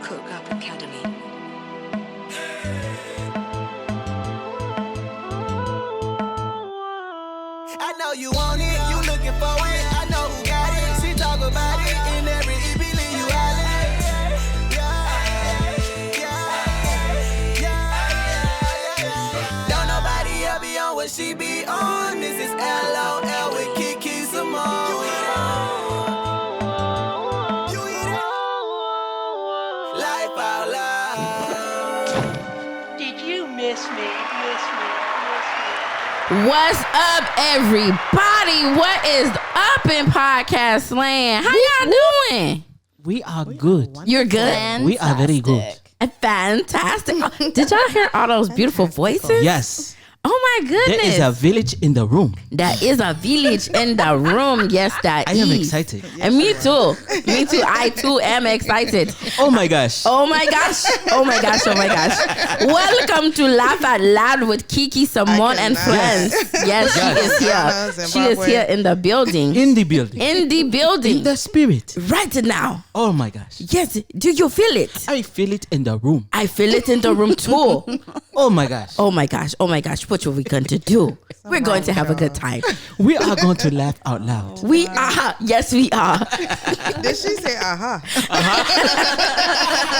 Cook-Up Academy. I know you want it, you looking for it. I know who got it. She talk about it in every EP, leave you Don't nobody else be on what she be on. This is LOL with QuiQui Symone. Life out loud. Did you miss me? What's up, everybody? What is up in podcast land? How y'all doing? We are good. You're good? We are very good. Fantastic. Did y'all hear all those beautiful voices? Yes. Oh my goodness. There is a village in the room. There is a village in the room. Yes, that I am excited. And me too. Me too. I too am excited. Oh my gosh. Oh my gosh. Oh my gosh. Oh my gosh. Welcome to Laugh Out Loud with QuiQui Symone and friends. Yes, she is here. She is here in the building. In the building. In the building. In the spirit. Right now. Oh my gosh. Yes. Do you feel it? I feel it in the room. I feel it in the room too. Oh my gosh. Oh my gosh. Oh my gosh. What are we going to do? We're going to have a good time. We are going to laugh out loud. We are. Yes, we are. Did she say uh-huh?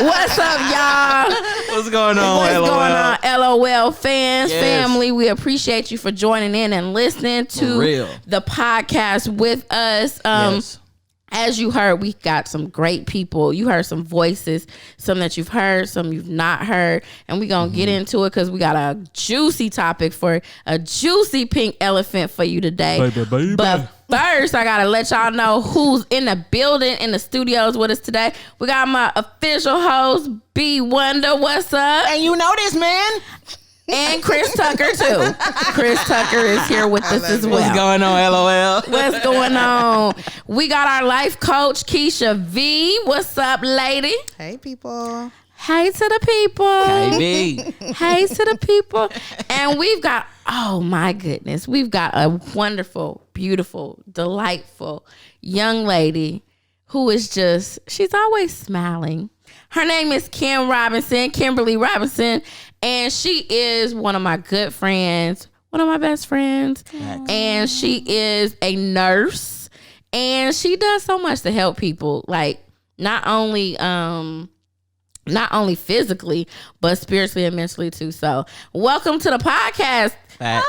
What's up, y'all? What's going on? What's LOL? going on, LOL fans, Yes. family? We appreciate you for joining in and listening to real. the podcast with us. Yes. As you heard, we got some great people. You heard some voices, some that you've heard, some you've not heard. And we're going to get into it because we got a juicy topic for a juicy pink elephant for you today. Baby. But first, I got to let y'all know who's in the building, in the studios with us today. We got my official host, B Wonder. What's up? And you know this, man. And Chris Tucker, too. Chris Tucker is here with us as well. What's going on, LOL? What's going on? We got our life coach, Keisha V. What's up, lady? Hey, people. Hey to the people. Baby. Hey to the people. And we've got, oh my goodness, we've got a wonderful, beautiful, delightful young lady who is just, she's always smiling. Her name is Kimberly Robinson, and she is one of my good friends, one of my best friends. And she is a nurse, and she does so much to help people, like not only physically, but spiritually and mentally too. So welcome to the podcast,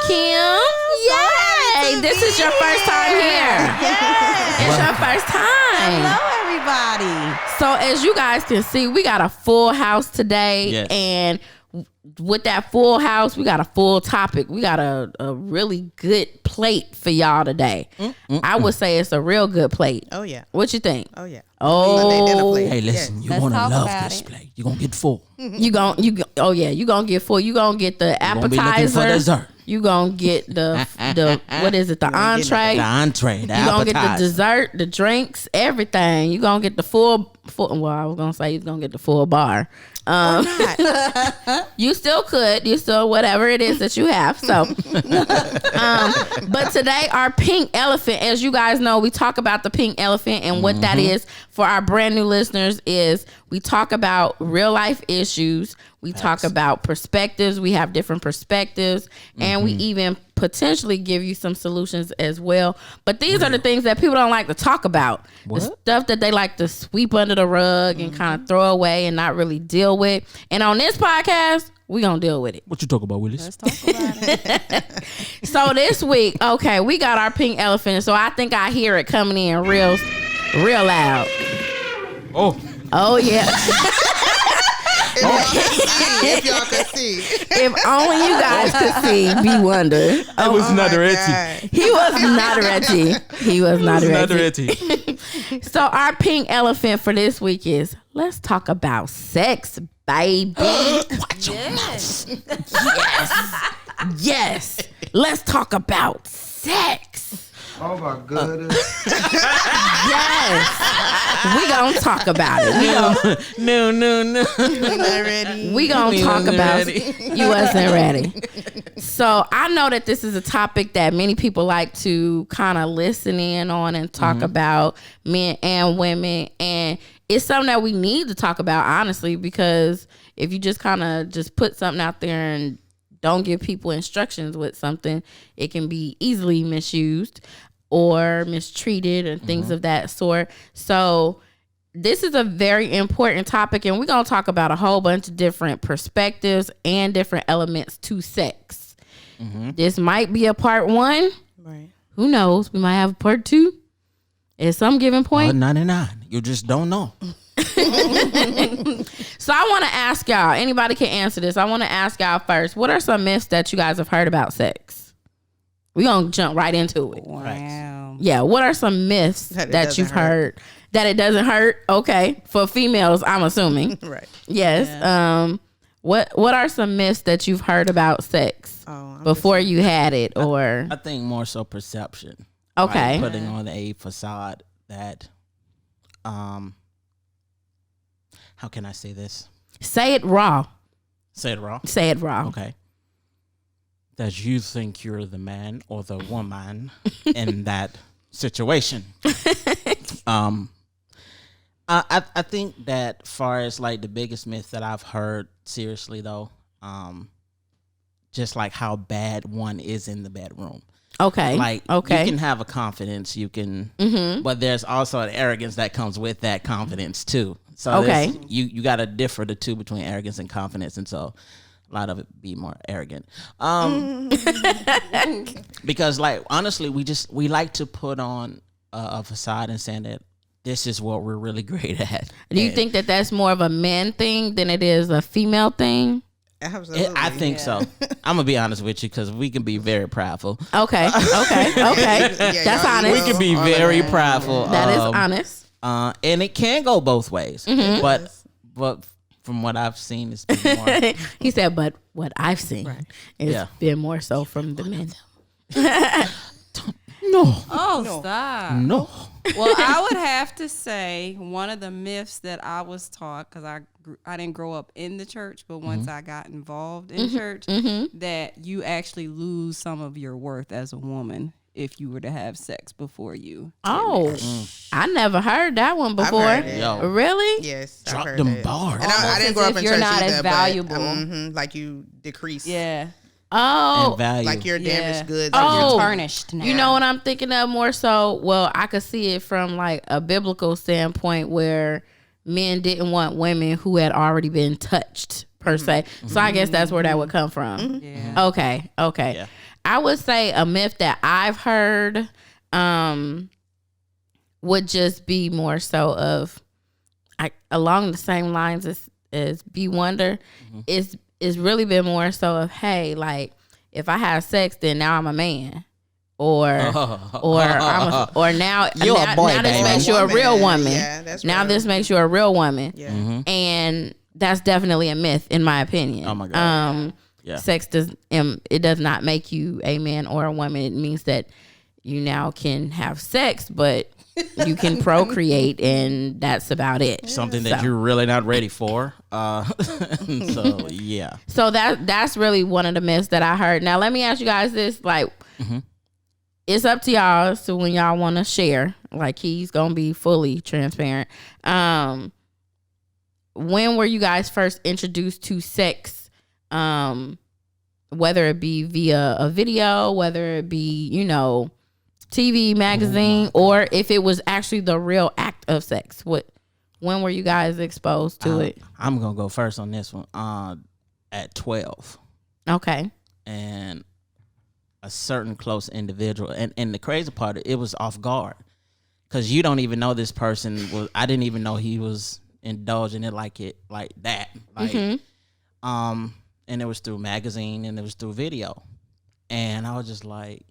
Kim. Yay! This is your first time here. It's your first time. Hello, everybody. So as you guys can see, we got a full house today. Yes. And with that full house, we got a full topic. We got a really good plate for y'all today. I would say it's a real good plate. Oh, yeah. What you think? Oh, yeah. Oh, Sunday dinner plate. Hey, listen, you want to love this plate. You're going to get full. you gonna get full. You gonna get the gonna be looking for appetizer. dessert. You gonna get the what is it? The entree. The entree, the You gonna get the appetizer. dessert, the drinks, everything. You gonna get the full. Well, I was gonna say you gonna get the full bar. You still could. You still whatever it is that you have. So, but today our pink elephant, as you guys know, we talk about the pink elephant, and what that is for our brand new listeners is we talk about real life issues. We talk about perspectives. We have different perspectives, and we even potentially give you some solutions as well. But these are the things that people don't like to talk about. The stuff that they like to sweep under the rug and kind of throw away and not really deal with. And on this podcast, we gonna deal with it. What you talk about, Willis? Let's talk about it. So this week, okay, we got our pink elephant. So I think I hear it coming in real loud. Oh yeah. If y'all could see. If only you guys could see B Wonder. I was not my ready. God. He was not ready. He was not Not ready. ready. So our pink elephant for this week is let's talk about sex, baby. Watch your mouth. Yes. Let's talk about sex. Oh, my goodness. Yes. We gonna talk about it. No. You're not ready. We gonna You talk wasn't about ready. you wasn't ready. So I know that this is a topic that many people like to kind of listen in on and talk about, men and women, and it's something that we need to talk about, honestly, because if you just kind of just put something out there and don't give people instructions with something, it can be easily misused or mistreated and things of that sort. So this is a very important topic, and we're going to talk about a whole bunch of different perspectives and different elements to sex. This might be a part 1. Right. Who knows? We might have a part 2 at some given point. 99. You just don't know. So I want to ask y'all, anybody can answer this. I want to ask y'all first, what are some myths that you guys have heard about sex? We're going to jump right into it. Wow. Yeah, what are some myths That it that doesn't you've heard? That it doesn't hurt? Okay, for females, I'm assuming. Right. Yes. What are some myths that you've heard about sex before you had it, or I think more so perception. okay, Like putting on a facade that, how can I say this? say it raw. Say it wrong. Say it raw. Okay. That you think you're the man or the woman in that situation. I think that far as like the biggest myth that I've heard seriously though, just like how bad one is in the bedroom. Okay. Like okay. you can have a confidence, you can, but there's also an arrogance that comes with that confidence too. So Okay. you got to differ the two between arrogance and confidence, and so a lot of it be more arrogant. Because like honestly, we like to put on a facade and saying that this is what we're really great at. Do you think that that's more of a man thing than it is a female thing? Absolutely. I think so. I'm gonna be honest with you because we can be very prideful. Okay. Okay. Okay. That's y'all honest. We can be very prideful. That is honest. And it can go both ways. But from what I've seen, it's been more. He said, but what I've seen is Yeah. been more so from the men. No, Oh, stop. no. Well, I would have to say one of the myths that I was taught, because I didn't grow up in the church, but once I got involved in church, that you actually lose some of your worth as a woman if you were to have sex before you. Oh, I never heard that one before. heard it. Yo. Really? Yes. I've Drop heard them that. bars. And I Almost didn't as grow up if in you're church not as either, valuable. But, like you decrease. Yeah. Oh, And value. Like you're damaged Yeah. goods. Oh. You're tarnished now. you know what I'm thinking of more so? Well, I could see it from like a biblical standpoint where men didn't want women who had already been touched per se. So I guess that's where that would come from. Yeah. Okay. Okay. Yeah. I would say a myth that I've heard would just be more so of along the same lines as B Wonder. It's really been more so of, hey, like if I have sex, then now I'm a man. Or or now You're a boy, now this baby. makes you a real woman. Yeah, that's now real. this makes you a real woman. Yeah. And that's definitely a myth in my opinion. Oh my God. Yeah. Sex does not make you a man or a woman. It means that you now can have sex, but you can procreate, and that's about it. Something that So- you're really not ready for. So yeah. So that's really one of the myths that I heard. Now let me ask you guys this: like, it's up to y'all. So when y'all want to share, like he's gonna be fully transparent. When were you guys first introduced to sex? Whether it be via a video, whether it be TV, magazine, or if it was actually the real act of sex. When were you guys exposed to it? I'm gonna go first on this one. At 12, Okay. and a certain close individual, and the crazy part, it was off guard, because you don't even know this person was. I didn't even know he was indulging it like that. Like, and it was through magazine and it was through video, and I was just like,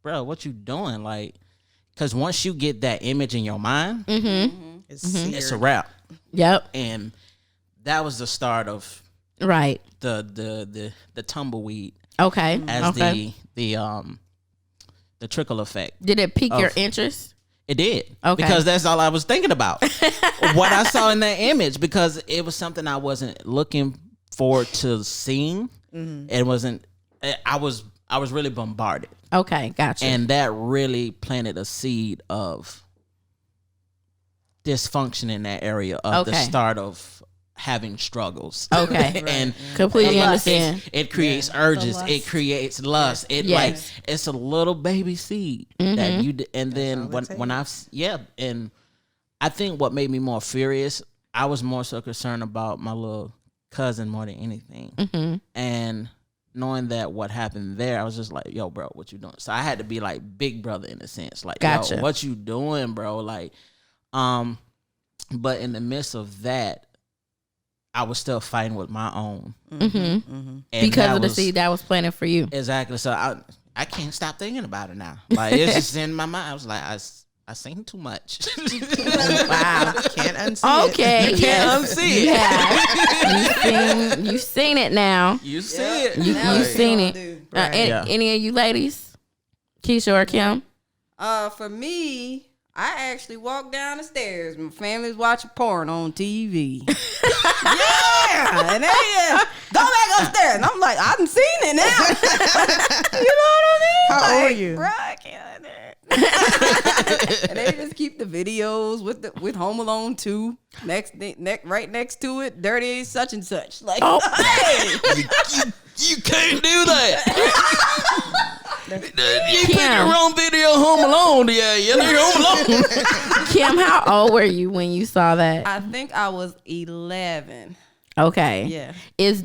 bro, what you doing? Like, because once you get that image in your mind, It's it's a seared. wrap. Yep. And that was the start of Right. the tumbleweed Okay. as okay. the trickle effect. Did it pique your of- interest? It did. Okay. Because that's all I was thinking about. What I saw in that image, because it was something I wasn't looking forward to seeing. It wasn't. I was really bombarded, Okay. Gotcha. and that really planted a seed of dysfunction in that area of the start of having struggles. Okay. And completely understand. It creates urges. It creates lust. It like it's a little baby seed that you. And then when and I think what made me more furious, I was more so concerned about my little cousin more than anything, and knowing that what happened there, I was just like, yo, bro, what you doing? So I had to be like big brother in a sense, like, yo, what you doing, bro? Like, but in the midst of that, I was still fighting with my own. Because of the seed that was planted for you. Exactly. So I can't stop thinking about it now. Like, it's just in my mind. I was like, I sing too much. Wow. Can't unsee it. Okay. You can't unsee it. You've seen it now. You see it. You've seen it. Any of you ladies? Keisha or Kim? For me, I actually walked down the stairs. My family's watching porn on TV. And they go back upstairs. And I'm like, I done seen it now. You know what I mean? How old like, are you? Bro, I can't. And they just keep the videos with Home Alone 2 right next to it, Dirty such and such. Like, hey, you can't do that. You put your own video Home Alone. Yeah, you're Home Alone. Kim, how old were you when you saw that? I think I was 11. Okay. Yeah. Is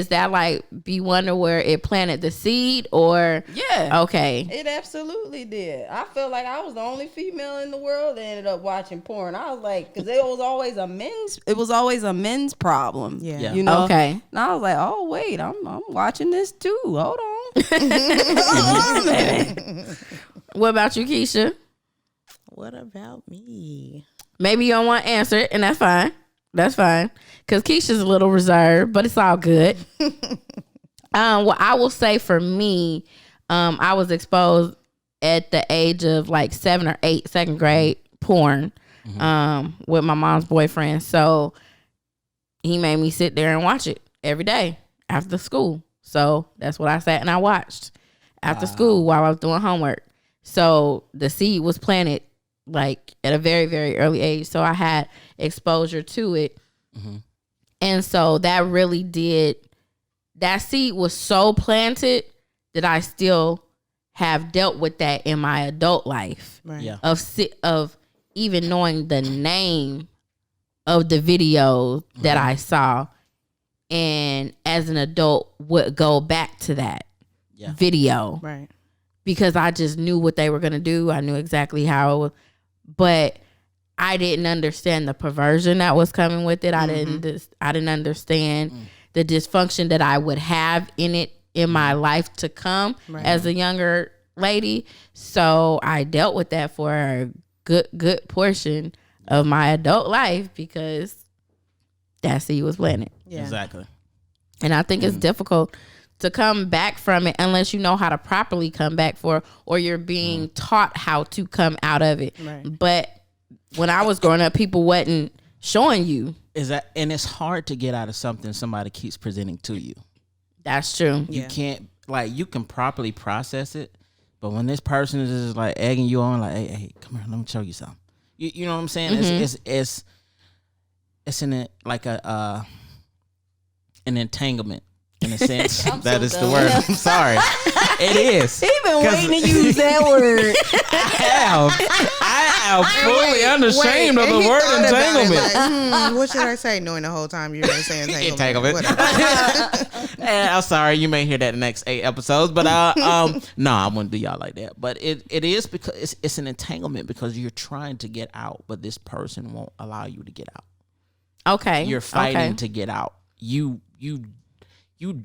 that like be wonder where it planted the seed or? Yeah. Okay. It absolutely did. I felt like I was the only female in the world that ended up watching porn. I was like, because it was always a men's problem. Yeah. You know. Okay. And I was like, oh wait, I'm watching this too. Hold on. Hold on a minute. What about you, Keisha? What about me? Maybe you don't want to answer it, and that's fine. That's fine. Because Keisha's a little reserved, but it's all good. What I will say for me, I was exposed at the age of like 7 or 8, second grade, porn with my mom's boyfriend. So he made me sit there and watch it every day after school. So that's what I sat and I watched after school while I was doing homework. So the seed was planted like at a very, very early age. So I had exposure to it. And so that really that seed was so planted that I still have dealt with that in my adult life. Right. Yeah. Of even knowing the name of the video that I saw, and as an adult would go back to that video. Right. Because I just knew what they were going to do. I knew exactly how it was, but I didn't understand the perversion that was coming with it. I didn't understand the dysfunction that I would have in it in my life to come as a younger lady. So I dealt with that for a good portion of my adult life because that seed was planted. Yeah. Exactly. And I think it's difficult to come back from it unless you know how to properly come back or you're being taught how to come out of it. Right. But when I was growing up, people wasn't showing you. And it's hard to get out of something somebody keeps presenting to you. That's true. You can't, like, you can properly process it, but when this person is just like egging you on, like, hey, come here, let me show you something. You know what I'm saying? It's an entanglement. In a sense, that is the word. I'm sorry. It is. He been waiting to use that word. I am fully unashamed of the word entanglement. Like, what should I say? Knowing the whole time you're going to say entanglement. I'm sorry. You may hear that in the next 8 episodes, but no, I wouldn't do y'all like that. But it is because it's an entanglement because you're trying to get out, but this person won't allow you to get out. Okay. You're fighting to get out. You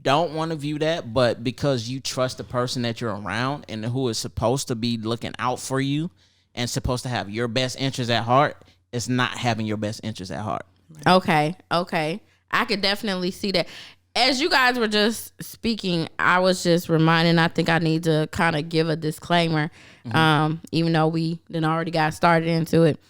don't want to view that, but because you trust the person that you're around and who is supposed to be looking out for you and supposed to have your best interest at heart, it's not having your best interest at heart. Okay. I could definitely see that. As you guys were just speaking, I was just reminding, I think I need to kind of give a disclaimer, even though we then already got started into it.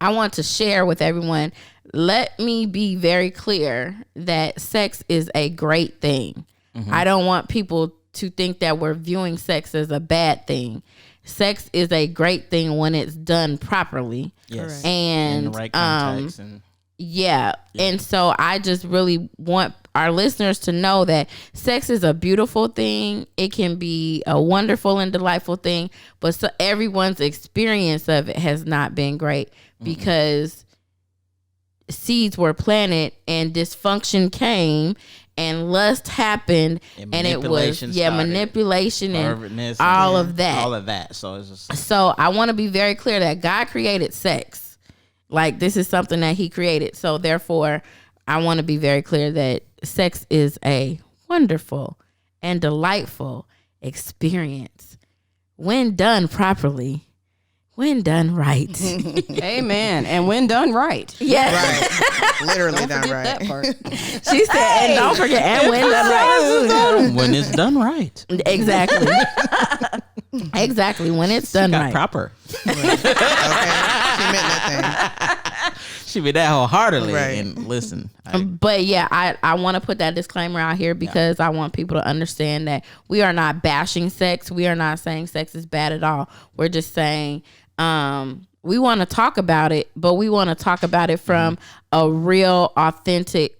I want to share with everyone, let me be very clear that sex is a great thing. I don't want people to think that we're viewing sex as a bad thing. sex is a great thing when it's done properly. Yes. And in the right context yeah. And so I just really want our listeners to know that sex is a beautiful thing. It can be a wonderful and delightful thing, but so everyone's experience of it has not been great because seeds were planted and dysfunction came and lust happened and it was manipulation and all of that. So it's just so I want to be very clear that God created sex. Like this is something that he created. So therefore I want to be very clear that sex is a wonderful and delightful experience when done properly, when done right. Amen. And when done right. Yes. Right. Literally Don't done forget right. that part. She said, and don't forget, and when done right. when it's done right. Exactly. Exactly. When it's done Got right. proper. Right. Okay. She meant nothing. She be that wholeheartedly. Right. And listen. But yeah, I want to put that disclaimer out here because I want people to understand that we are not bashing sex. We are not saying sex is bad at all. We're just saying we want to talk about it, but we want to talk about it from a real, authentic,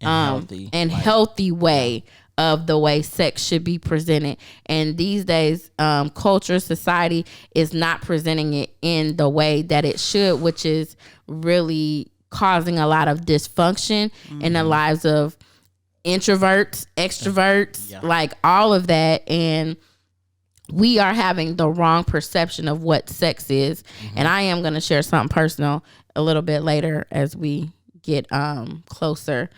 and healthy way of the way sex should be presented. And these days, culture, society is not presenting it in the way that it should, which is really causing a lot of dysfunction in the lives of introverts, extroverts, like all of that. And we are having the wrong perception of what sex is. And I am going to share something personal a little bit later as we get closer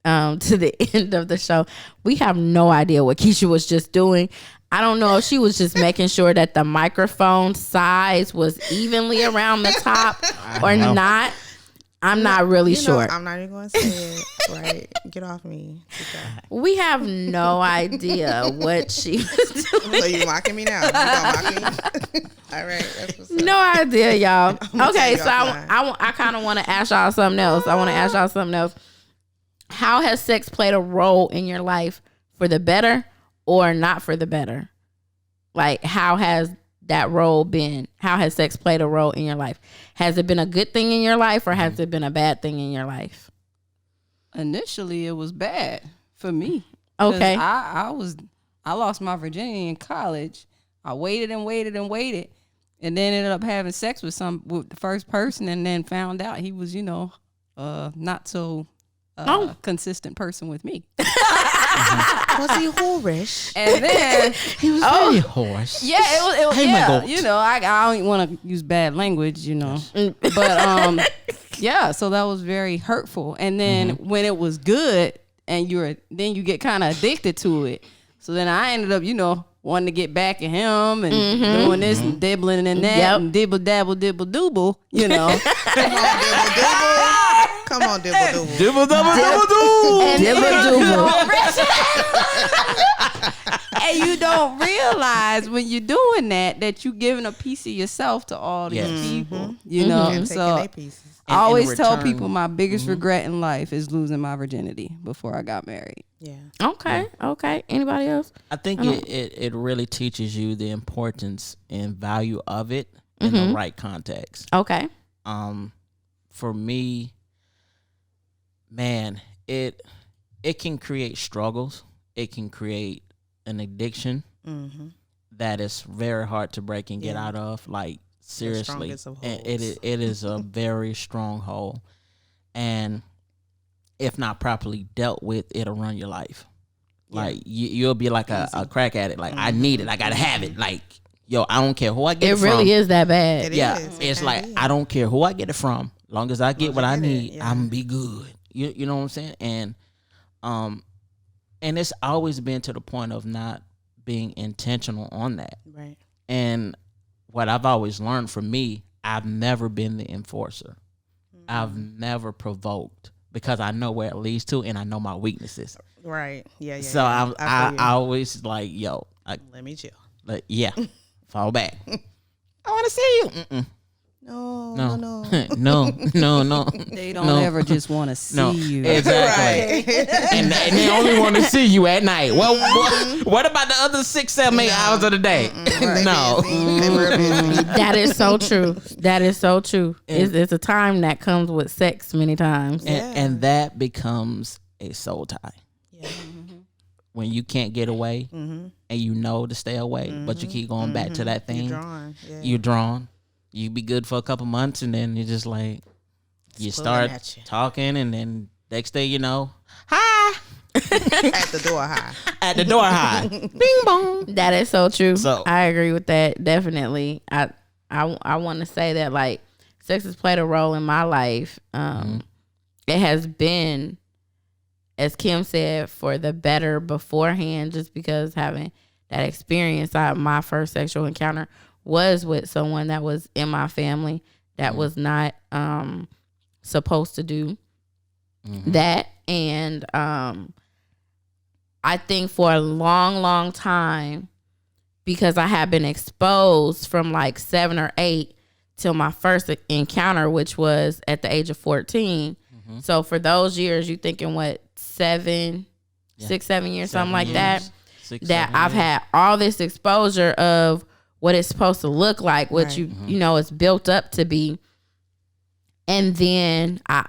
to the end of the show. We have no idea what Keisha was just doing. I don't know if she was just making sure that the microphone size was evenly around the top or not. I'm not really sure. I'm not even going to say it. Right. Get off me. We have no idea what she was doing. So you mocking me now? You gonna mock me? All right. That's what's up. No idea, y'all. Okay, you so offline. I kind of want to ask y'all something else. How has sex played a role in your life for the better or not for the better? Like, how has that role been? How has sex played a role in your life? Has it been a good thing in your life or has it been a bad thing in your life? Initially, it was bad for me. Okay. I lost my virginity in college. I waited and waited and waited, and then ended up having sex with the first person, and then found out he was, not so consistent person with me. Was he whorish? And then he was very hoarse. yeah, it was Hey, my yeah, goat. I don't want to use bad language, but yeah, so that was very hurtful. And then when it was good, and you get kind of addicted to it. So then I ended up, wanting to get back at him and doing this and dibbling and that and dibble dabble dibble dooble, Come on, dibble dooble. Dibble double double doo. Dibble And you don't realize when you're doing that you're giving a piece of yourself to all these people, And So taking their pieces. I always in tell return- people my biggest regret in life is losing my virginity before I got married. Yeah. Okay. Anybody else? I think it really teaches you the importance and value of it in the right context. Okay. For me, man, it can create struggles. It can create an addiction that is very hard to break and get out of. Like, seriously, strongest of and holds. it is a very strong hole, and if not properly dealt with, it'll run your life. Like you'll be like a crack addict. Like, I need it. I gotta have it. Like, yo, I don't care who I get it from. It really is that bad. It Yeah, is. it's It like, can be. I don't care who I get it from. Long as I get what I get it, need, yeah. I'm gonna be good. You know what I'm saying? And it's always been to the point of not being intentional on that. Right. And what I've always learned from me, I've never been the enforcer. I've never provoked because I know where it leads to and I know my weaknesses. Right. Yeah. So I I feel you. always like, yo, Let me chill. fall back. I want to see you. Mm-mm. No. No. No. no. They don't No. ever just want to see No, you. exactly. And they only want to see you at night. Well, what about the other 6, 7, 8 hours of the day? No. They were busy. That is so true. That is so true. It's a time that comes with sex many times. And that becomes a soul tie. Yeah. When you can't get away and you know to stay away, but you keep going back to that thing. You're drawn. Yeah. You're drawn. You be good for a couple months, and then you're just like, you start at you. talking, and then next thing you know, hi. At the door high. At the door high. Bing bong. That is so true. So- I agree with that. Definitely. I want to say that like sex has played a role in my life. It has been, as Kim said, for the better beforehand, just because having that experience. My first sexual encounter was with someone that was in my family that was not supposed to do that. And I think for a long time, because I had been exposed from like 7 or 8 till my first encounter, which was at the age of 14. So for those years, you thinking what, 6, 7 years, something like that, 6, that 7 I've years. had all this exposure of what it's supposed to look like, what Right. you know, it's built up to be. And then I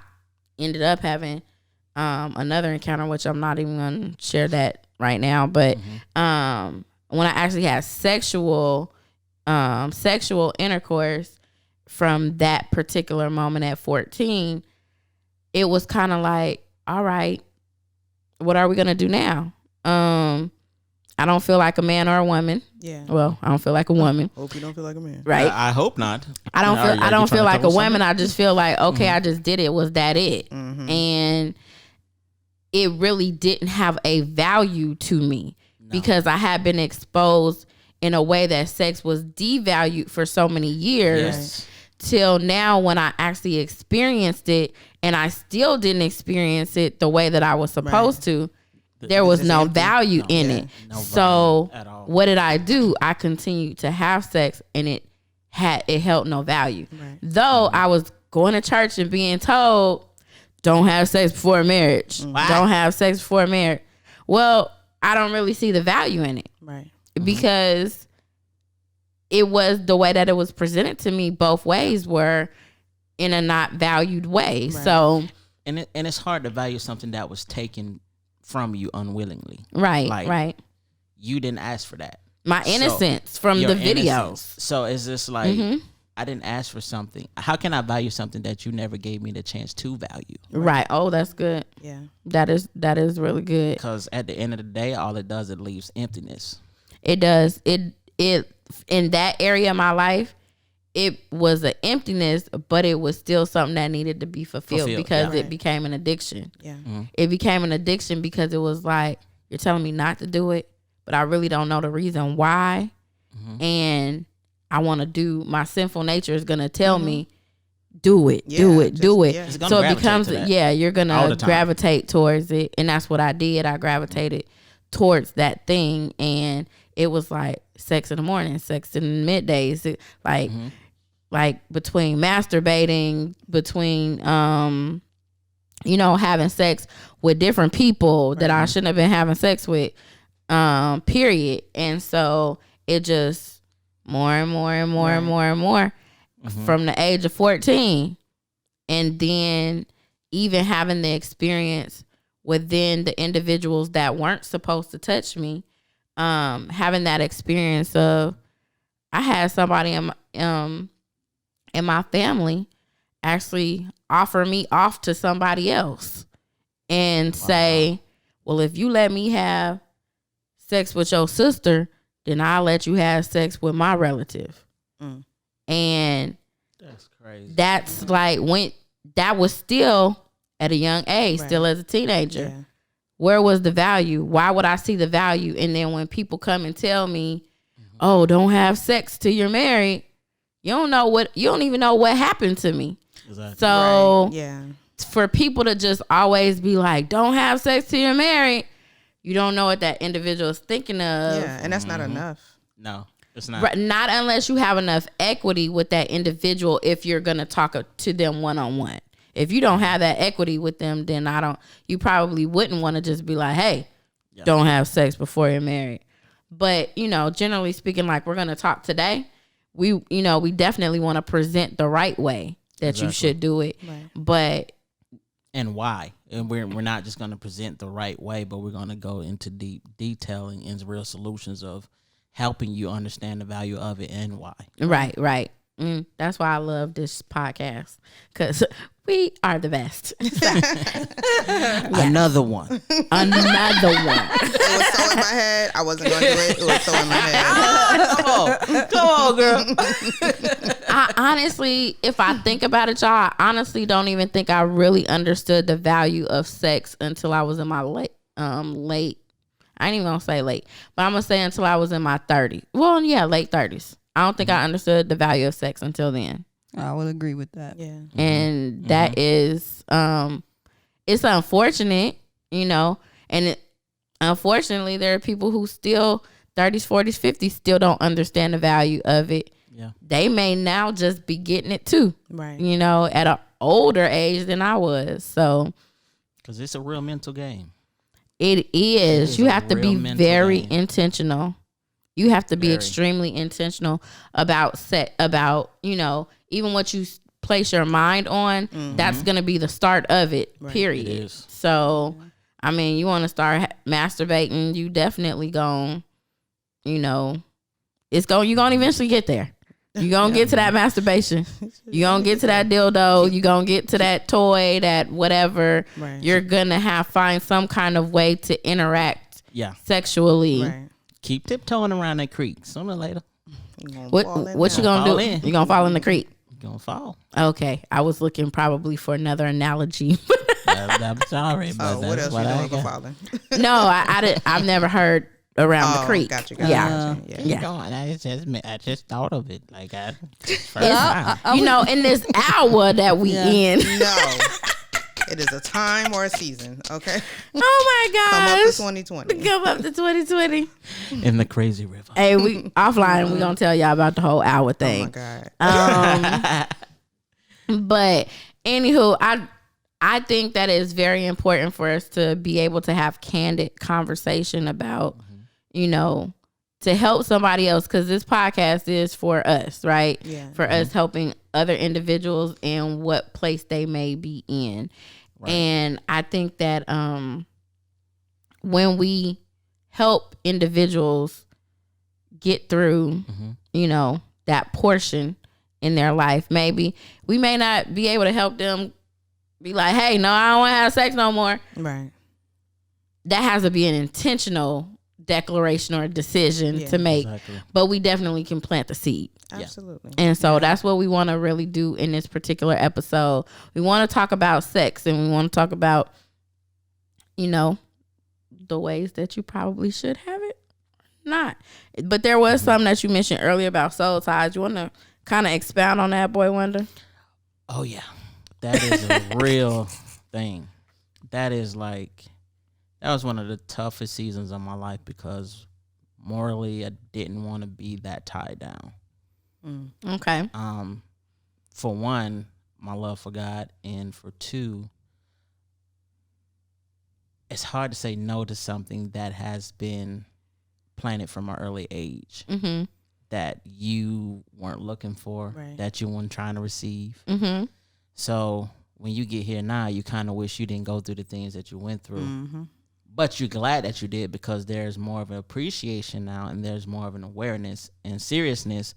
ended up having another encounter, which I'm not even going to share that right now. But when I actually had sexual intercourse from that particular moment at 14, it was kind of like, all right, what are we going to do now? I don't feel like a man or a woman. Yeah. Well, I don't feel like a woman, Hope you don't feel like a man. right? I hope not. I don't feel. Are I you don't trying feel to like a cover woman. something? I just feel like, okay, I just did it. Was that it? And it really didn't have a value to me because I had been exposed in a way that sex was devalued for so many years. Yes. Till now, when I actually experienced it, and I still didn't experience it the way that I was supposed to. There was no value in it. No So value at all. what did I do? I continued to have sex, and it held no value. Right. Though I was going to church and being told, don't have sex before marriage. Don't have sex before marriage. Well, I don't really see the value in it Right. because it was the way that it was presented to me. Both ways were in a not valued way. Right. So And it's hard to value something that was taken from you unwillingly. right. Like, You didn't ask for that. My innocence from Your the videos. innocence. So it's just like, I didn't ask for something. How can I value something that you never gave me the chance to value? Right. Oh, that's good. Yeah. That is really good. Because at the end of the day, all it does, it leaves emptiness. It does. It in that area of my life, it was an emptiness, but it was still something that needed to be fulfilled because yeah. it became an addiction. Yeah. It became an addiction because it was like, you're telling me not to do it, but I really don't know the reason why. And I want to do, my sinful nature is going to tell me, do it, do it, do it. Yeah. It's gonna So it gravitate becomes, to that. you're going All to the time. gravitate towards it. And that's what I did. I gravitated towards that thing. And it was like sex in the morning, sex in the middays, like between masturbating, between, having sex with different people that I shouldn't have been having sex with, period. And so it just more and more and more and more and more from the age of 14. And then even having the experience within the individuals that weren't supposed to touch me, having that experience of, I had somebody in my family actually offer me off to somebody else and say, well, if you let me have sex with your sister, then I'll let you have sex with my relative. And That's crazy. that's like, when that was still at a young age, still as a teenager. Yeah. Where was the value? Why would I see the value? And then when people come and tell me, oh, don't have sex till you're married, you don't even know what happened to me. Exactly. So Right. Yeah. for people to just always be like, don't have sex till you're married, you don't know what that individual is thinking of. Yeah. And that's not enough. No. It's not. Not unless you have enough equity with that individual if you're going to talk to them one-on-one. If you don't have that equity with them, then you probably wouldn't want to just be like, hey, don't have sex before you're married. But, generally speaking, like we're going to talk today, we definitely want to present the right way that you should do it. Right. But. And why? And we're not just going to present the right way, but we're going to go into deep detailing and real solutions of helping you understand the value of it and why. Right. That's why I love this podcast, because we are the best. Another one. It was so in my head. I wasn't going to do it. It was so in my head. Come on, girl. I honestly, if I think about it, y'all, I honestly don't even think I really understood the value of sex until I was in my late. I ain't even gonna say late, but I'm gonna say until I was in my 30s. Well, yeah, late 30s. I don't think I understood the value of sex until then. I would agree with that. Yeah. And that is, it's unfortunate, and unfortunately there are people who still 30s, 40s, 50s still don't understand the value of it. Yeah. They may now just be getting it too. Right. At an older age than I was. So. Because it's a real mental game. It is. You have to be very intentional. You have to be extremely intentional about even what you place your mind on. Mm-hmm. That's going to be the start of it, period. It is. So, I mean, you want to start masturbating, you definitely going, you're going to eventually get there. You're going to get to that masturbation. You're going to get to that dildo. You're going to get to that toy, that whatever. Right. You're going to find some kind of way to interact sexually. Right. Keep tiptoeing around that creek. Sooner or later. What you going to do? You're going to fall in the creek. You're going to fall. Okay. I was looking probably for another analogy. I'm sorry, but what else what you doing for falling? No, I've never heard around the creek. Gotcha. Yeah. I just thought of it. Like in this hour that we in. No. It is a time or a season, okay? Oh my gosh. Come up to 2020. Come up to 2020. In the crazy river. Hey, we offline, we're going to tell y'all about the whole hour thing. Oh my God. But anywho, I think that it's very important for us to be able to have candid conversation about, to help somebody else, because this podcast is for us, right? Yeah. For us helping other individuals in what place they may be in. Right. And I think that when we help individuals get through, that portion in their life, maybe we may not be able to help them be like, hey, no, I don't want to have sex no more. Right. That has to be an intentional declaration or decision to make. Exactly. But we definitely can plant the seed. Absolutely. And so that's what we want to really do in this particular episode. We want to talk about sex, and we want to talk about, the ways that you probably should have it. Not. But there was something that you mentioned earlier about soul ties. You want to kind of expound on that, Boy Wonder? Oh, yeah. That is a real thing. That was one of the toughest seasons of my life because morally I didn't want to be that tied down. Okay. For one, my love for God, and for two, it's hard to say no to something that has been planted from an early age that you weren't looking for, that you weren't trying to receive. So when you get here now, you kind of wish you didn't go through the things that you went through. But you're glad that you did, because there's more of an appreciation now, and there's more of an awareness and seriousness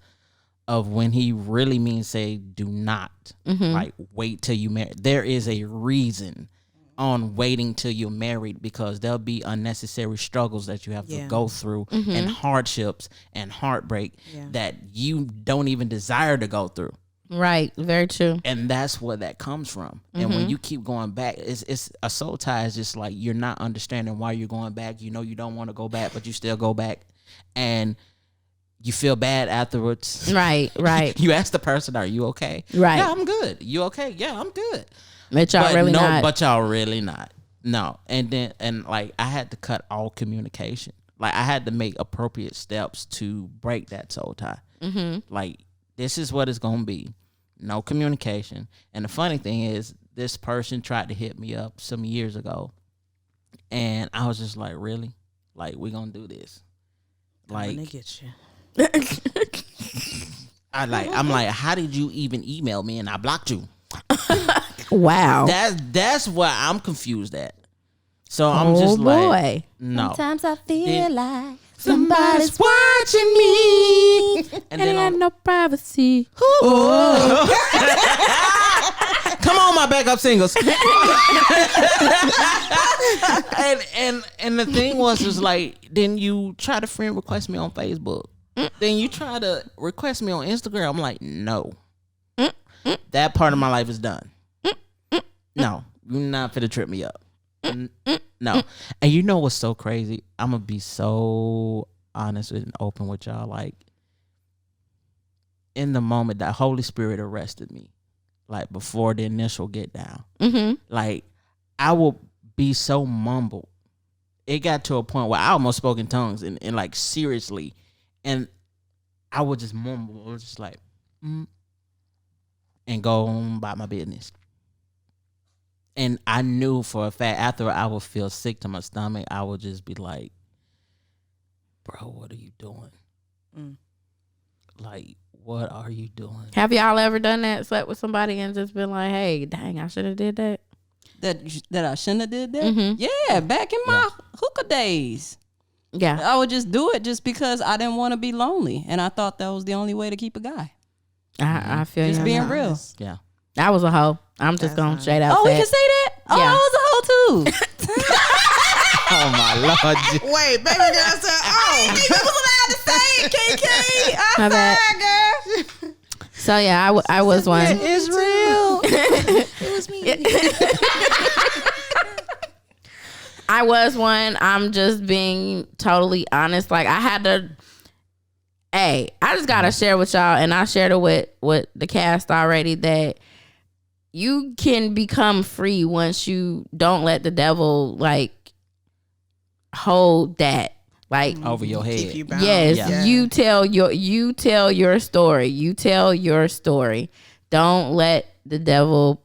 of when he really means say do not like wait till you marry. There is a reason on waiting till you're married, because there'll be unnecessary struggles that you have to go through and hardships and heartbreak that you don't even desire to go through. Right. Very true. And that's where that comes from. And when you keep going back, it's a soul tie is just like you're not understanding why you're going back. You don't want to go back, but you still go back. And you feel bad afterwards. Right. You ask the person, are you okay? Right. Yeah, I'm good. You okay? Yeah, I'm good. But y'all really not. But y'all really not. No. And then, I had to cut all communication. Like I had to make appropriate steps to break that soul tie. Like this is what it's gonna be. No communication. And the funny thing is, this person tried to hit me up some years ago, and I was just like, really? Like we gonna do this? Like I'm gonna get you. I'm like, how did you even email me and I blocked you? Wow. That's what I'm confused at. So I'm just like, no. Sometimes I feel like Somebody's watching me, and I then got no privacy. come on, my backup singles. and the thing was like, then you try to friend request me on Facebook. Then you try to request me on Instagram. I'm like, no. That part of my life is done. No, you're not finna trip me up. No. And you know what's so crazy? I'm gonna be so honest and open with y'all. Like, in the moment that Holy Spirit arrested me, like before the initial get down, like I will be so mumbled. It got to a point where I almost spoke in tongues and like seriously, and I would just mumble. I was just like, and go on about my business. And I knew for a fact after I would feel sick to my stomach, I would just be like, bro, what are you doing? Like, what are you doing? Have y'all ever done that? Slept with somebody and just been like, hey, dang, I should have did that? That I shouldn't have did that? Yeah, back in my hookah days. Yeah. I would just do it just because I didn't want to be lonely. And I thought that was the only way to keep a guy. I feel Just you. being real. Yeah. I was a hoe. I'm just going to straight out Oh, we say can it. say that? Oh, Yeah. I was a hoe too. Oh my Lord. Wait, baby girl said, oh. You was allowed to say it, KK. My bad. Girl. So yeah, I was one. It's real. It was me. I was one. I'm just being totally honest. Like I had to. Hey, I just gotta share with y'all, and I shared it with the cast already, that you can become free once you don't let the devil like hold that like Over your Keep head. you bound. yes, Yeah. you tell your story. You tell your story. Don't let the devil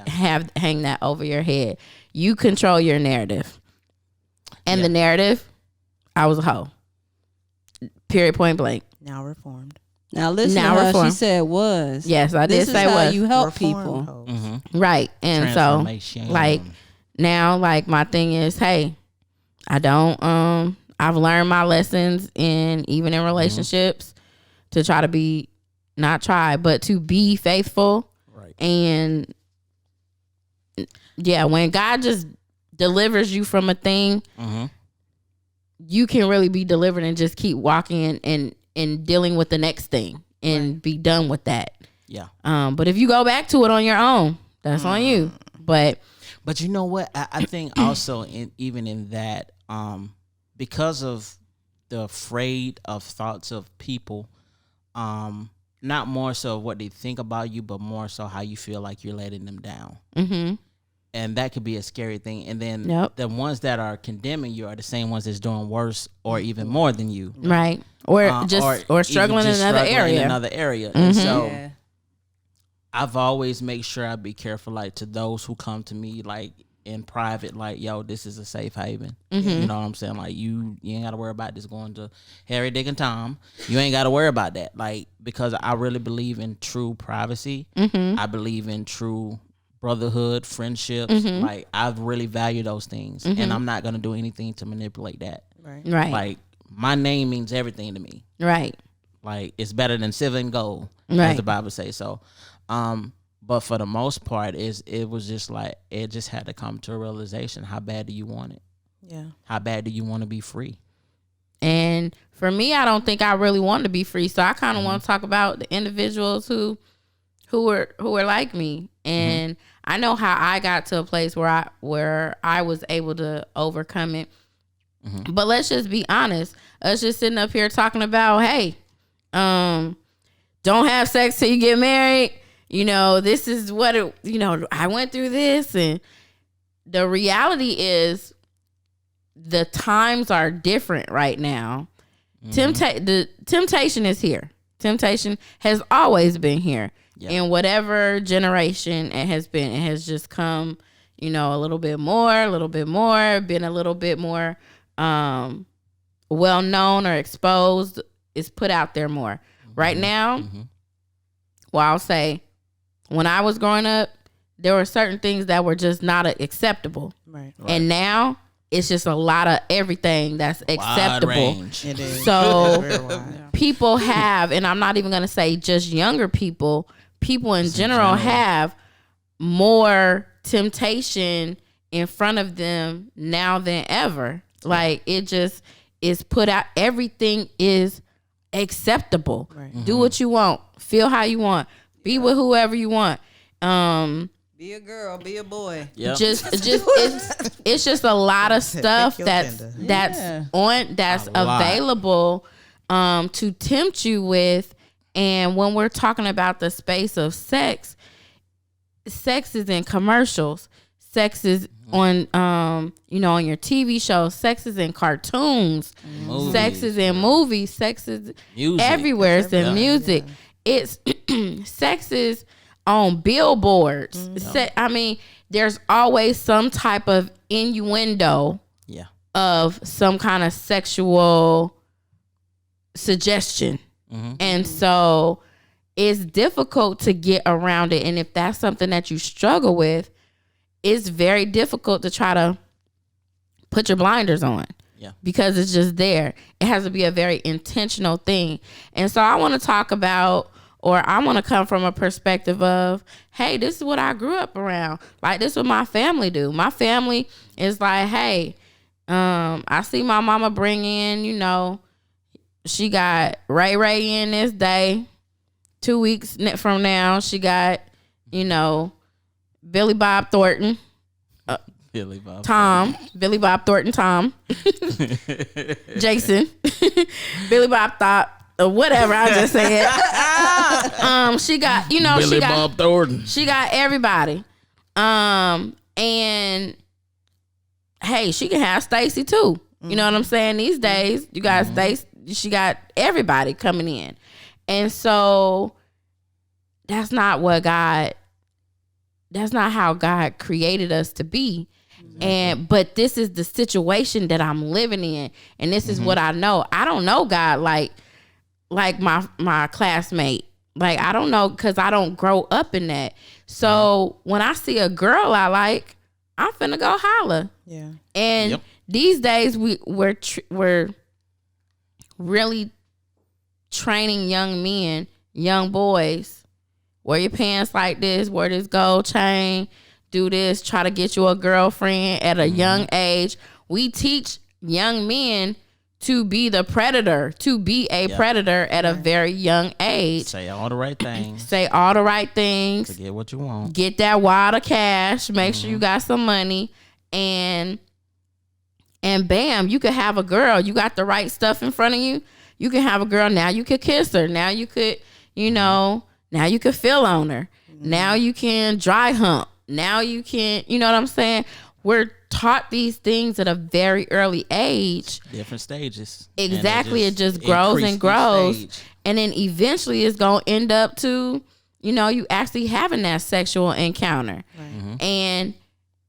hang that over your head. You control your narrative. And the narrative, I was a hoe. Period, point blank. Now reformed. Now listen Now to her. reform. She said was. Yes, I did This say is how was. you help Reformed people. hoes. Right. And so Transformation. like now, like my thing is, hey, I don't I've learned my lessons even in relationships to try to be but to be faithful. Right. And yeah, when God just delivers you from a thing, you can really be delivered and just keep walking and dealing with the next thing and be done with that. Yeah. But if you go back to it on your own, that's on you. But you know what? I think also even in that, because of the afraid of thoughts of people, not more so what they think about you, but more so how you feel like you're letting them down. And that could be a scary thing. And then the ones that are condemning you are the same ones that's doing worse or even more than you. right. Or struggling in another area. And so I've always made sure I be careful, like to those who come to me like in private, like, yo, this is a safe haven. You know what I'm saying? Like you ain't gotta worry about this going to Harry, Dick, and Tom. You ain't gotta worry about that. Like, because I really believe in true privacy. I believe in true brotherhood, friendships. Like I really value those things. And I'm not gonna do anything to manipulate that. Right. Right. Like my name means everything to me. Right. Like it's better than silver and gold, as Right. the Bible says. So, but for the most part, it was just like it just had to come to a realization: how bad do you want it? Yeah. How bad do you want to be free? And for me, I don't think I really want to be free. So I kind of want to talk about the individuals who were like me. And I know how I got to a place where I was able to overcome it. But let's just be honest. Us just sitting up here talking about, hey, don't have sex till you get married. You know, this is what I went through this. And the reality is the times are different right now. The temptation is here. Temptation has always been here. Yep. In whatever generation it has been. It has just come, a little bit more, been a little bit more well known or exposed. It's put out there more. Right now, well, I'll say when I was growing up, there were certain things that were just not acceptable. Right. And now it's just a lot of everything that's acceptable. It is. So people have, and I'm not even going to say just younger people in general have more temptation in front of them now than ever. Like it just is put out. Everything is acceptable. Right. Do what you want. Feel how you want. Be with whoever you want. Be a girl, be a boy. Yep. It's just a lot of stuff that's available to tempt you with. And when we're talking about the space of sex is in commercials. Sex is on on your TV shows. Sex is in cartoons. Movies. Sex is in movies. Sex is music. Everywhere. It's in music. Yeah. It's sex is on billboards. There's always some type of innuendo of some kind of sexual suggestion. And so it's difficult to get around it. And if that's something that you struggle with, it's very difficult to try to put your blinders on. Yeah. Because it's just there. It has to be a very intentional thing. And so I want to talk about, or I want to come from a perspective of, hey, this is what I grew up around. Like, this is what my family do. My family is like, hey, I see my mama bring in, she got Ray in this day. 2 weeks from now, she got, Billy Bob Thornton. Billy Bob Thornton, Tom. Jason. Billy Bob whatever I just said. She got, Billy Bob Thornton. She got everybody. And hey, she can have Stacy too. You know what I'm saying? These days, you got Stacy, she got everybody coming in. And so that's not how God created us to be. Exactly. But this is the situation that I'm living in, and this is what I know. I don't know God like my classmate. Like, I don't know, because I don't grow up in that. So when I see a girl I like, I'm finna go holler. Yeah. And these days we're really training young men, young boys. Wear your pants like this, wear this gold chain, do this, try to get you a girlfriend at a young age. We teach young men to be the predator, to be a predator at a very young age. Say all the right things. To get what you want. Get that wad of cash. Make sure you got some money. And bam, you could have a girl. You got the right stuff in front of you. You can have a girl. Now you could kiss her. Now you could, now you can feel on her. Now you can dry hump. Now you can, you know what I'm saying? We're taught these things at a very early age. Different stages. Exactly. It just grows and grows. And then eventually it's going to end up to, you actually having that sexual encounter. Right. And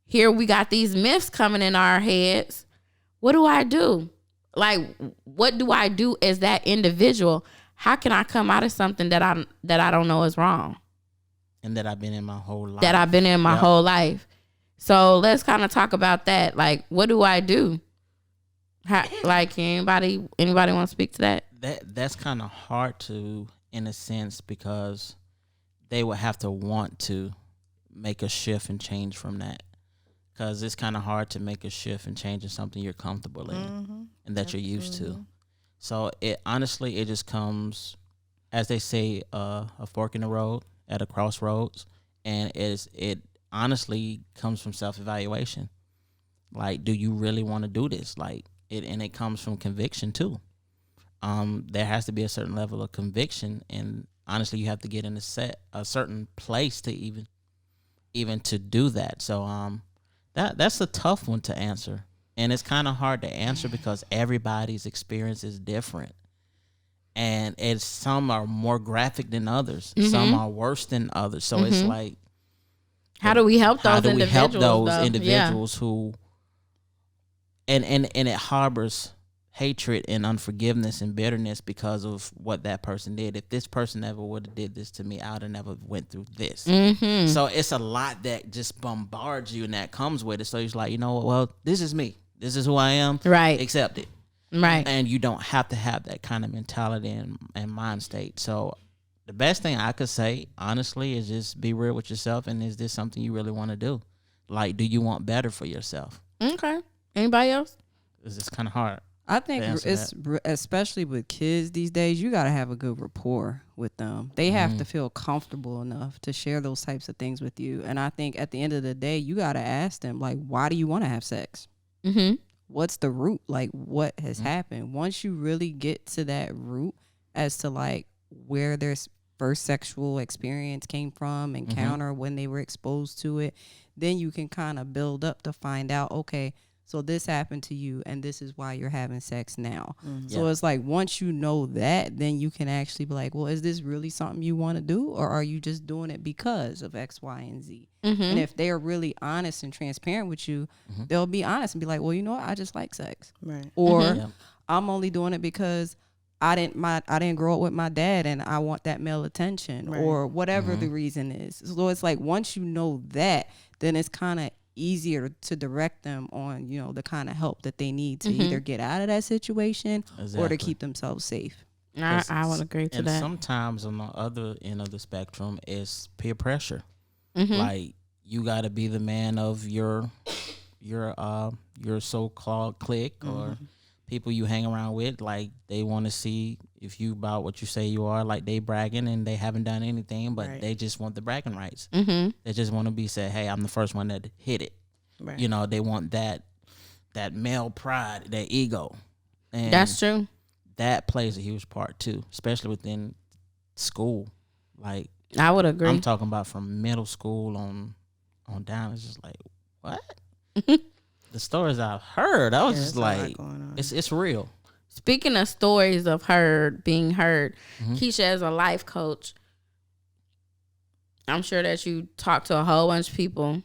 here we got these myths coming in our heads. What do I do? Like, what do I do as that individual? How can I come out of something that I don't know is wrong? And that I've been in my whole life. So let's kind of talk about that. Like, what do I do? Like, anybody want to speak to that? That's kind of hard to, in a sense, because they would have to want to make a shift and change from that. Because it's kind of hard to make a shift and change in something you're comfortable in and that you're used to. So it just comes, as they say, a fork in the road at a crossroads, and it honestly comes from self-evaluation. Like, do you really want to do this? Like, it comes from conviction too. There has to be a certain level of conviction, and honestly, you have to get in a certain place to even to do that. So that's a tough one to answer. And it's kind of hard to answer because everybody's experience is different. And some are more graphic than others. Some are worse than others. So it's like, how do we help those individuals? How do we help those individuals who, and it harbors hatred and unforgiveness and bitterness because of what that person did. If this person ever would have did this to me, I would have never went through this. So it's a lot that just bombards you and that comes with it. So you're like, you know what? Well, this is me. This is who I am. Right. Accept it. Right. And you don't have to have that kind of mentality and mind state. So the best thing I could say, honestly, is just be real with yourself. And is this something you really want to do? Like, do you want better for yourself? Okay. Anybody else? It's kind of hard. I think it's especially with kids these days, you got to have a good rapport with them. They have to feel comfortable enough to share those types of things with you. And I think at the end of the day, you got to ask them, like, why do you want to have sex? What's the root? Like, what has happened? Once you really get to that root as to like where their first sexual experience came from, encounter, when they were exposed to it, then you can kind of build up to find out, okay, so this happened to you and this is why you're having sex now. So it's like, once you know that, then you can actually be like, well, is this really something you want to do? Or are you just doing it because of X, Y, and Z? And if they're really honest and transparent with you, they'll be honest and be like, well, you know what? I just like sex. Right. Or I'm only doing it because I didn't grow up with my dad and I want that male attention, or whatever the reason is. So it's like, once you know that, then it's kind of easier to direct them on, you know, the kind of help that they need to either get out of that situation or to keep themselves safe. I would agree to that. And sometimes on the other end of the spectrum is peer pressure. Like, you got to be the man of your so-called clique or people you hang around with. Like, they want to see if you about what you say you are. Like, they bragging and they haven't done anything, but they just want the bragging rights. They just want to be said, hey, I'm the first one that hit it. You know, they want that male pride, that ego. And that's true. That plays a huge part too, especially within school. Like, I would agree. I'm talking about from middle school on down. It's just like, what? The stories I've heard, I was just like, it's real. Speaking of stories of being heard, Keisha, as a life coach, I'm sure that you talk to a whole bunch of people.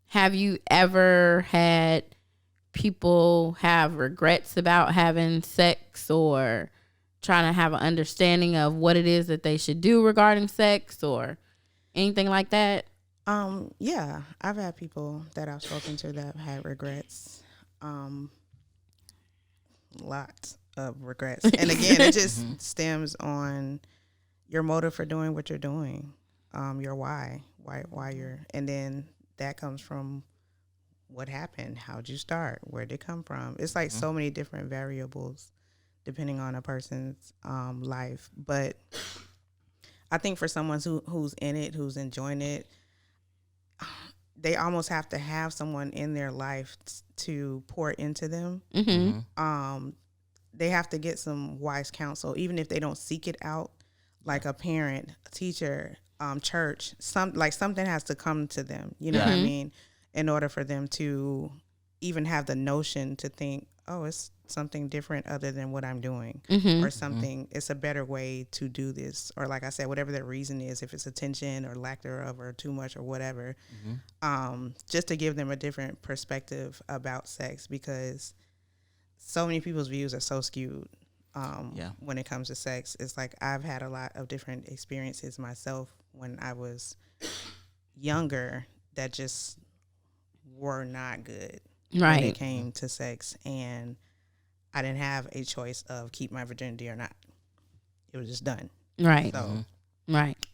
Have you ever had people have regrets about having sex or trying to have an understanding of what it is that they should do regarding sex or anything like that? Yeah, I've had people that I've spoken to that have had regrets. Lots of regrets. And again, it just stems on your motive for doing what you're doing, your why you're, and then that comes from what happened, how'd you start, where'd it come from. It's like so many different variables depending on a person's life. But I think for someone who's in it, who's enjoying it, they almost have to have someone in their life to pour into them. They have to get some wise counsel, even if they don't seek it out, like a parent, a teacher, church. Something has to come to them. You know what I mean? In order for them to even have the notion to think, oh, it's something different other than what I'm doing, or something. It's a better way to do this, or like I said, whatever the reason is, if it's attention or lack thereof or too much or whatever, just to give them a different perspective about sex, because so many people's views are so skewed when it comes to sex. It's like I've had a lot of different experiences myself when I was younger that just were not good when it came to sex, and I didn't have a choice of keep my virginity or not. It was just done. Right. So,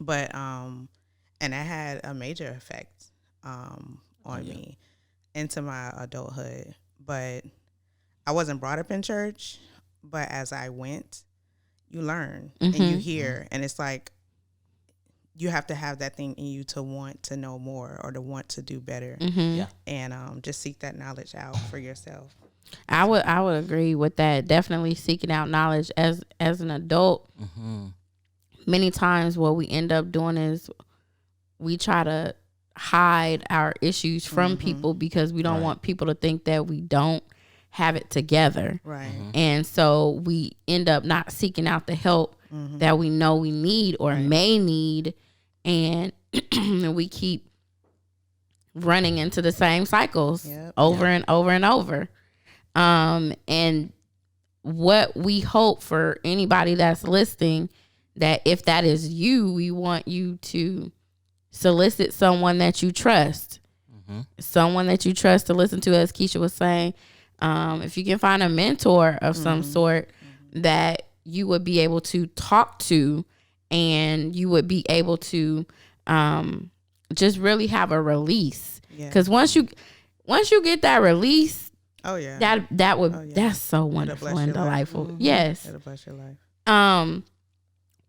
but and that had a major effect on me into my adulthood. But I wasn't brought up in church, but as I went, you learn and you hear, and it's like you have to have that thing in you to want to know more or to want to do better, and just seek that knowledge out for yourself. I would agree with that. Definitely seeking out knowledge as an adult. Many times what we end up doing is we try to hide our issues from people because we don't want people to think that we don't have it together. Right. And so we end up not seeking out the help that we know we need or may need, and we keep running into the same cycles over and over and over. And what we hope for anybody that's listening, that if that is you, we want you to solicit someone that you trust, someone that you trust to listen to, as Keisha was saying. If you can find a mentor of some sort that you would be able to talk to, and you would be able to just really have a release. Because once you get that release, that's so wonderful and delightful. Yes, it'll bless your life.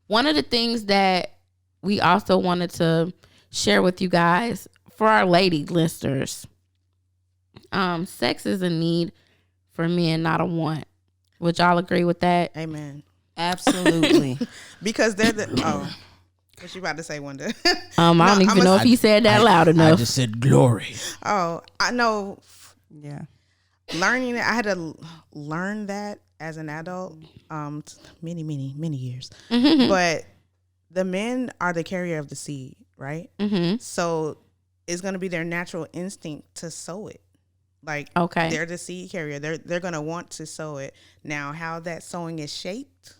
One of the things that we also wanted to share with you guys, for our lady listeners, sex is a need for men, not a want. Would y'all agree with that? Amen. Absolutely. Because they're the what you about to say, Wanda? I don't even know if he said that loud enough. I just said glory. Oh, I know. Yeah. Learning it, I had to learn that as an adult, many years. But the men are the carrier of the seed, right? So it's going to be their natural instinct to sow it. Like, they're the seed carrier. They're going to want to sow it. Now, how that sowing is shaped,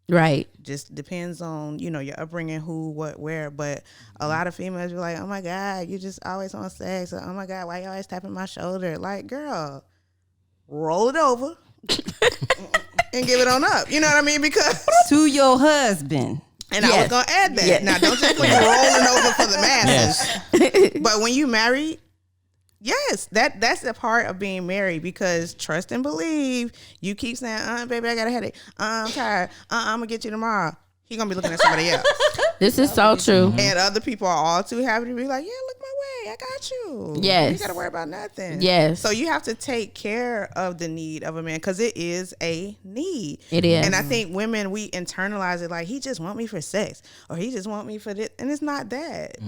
right, just depends on, your upbringing, who, what, where. But a lot of females are like, oh my God, you just always on sex. Or, oh my God, why you always tapping my shoulder? Like, girl, roll it over and give it on up. You know what I mean? Because to your husband. And I was going to add that. Now, don't just put you rolling over for the masses. But when you marry, yes, that's a part of being married, because trust and believe. You keep saying, baby, I got a headache. I'm tired. I'm going to get you tomorrow. He going to be looking at somebody else. This is so true. And other people are all too happy to be like, yeah, look my way. I got you. Yes. You got to worry about nothing. Yes. So you have to take care of the need of a man, because it is a need. It is. And I think women, we internalize it like, he just want me for sex, or he just want me for this. And it's not that.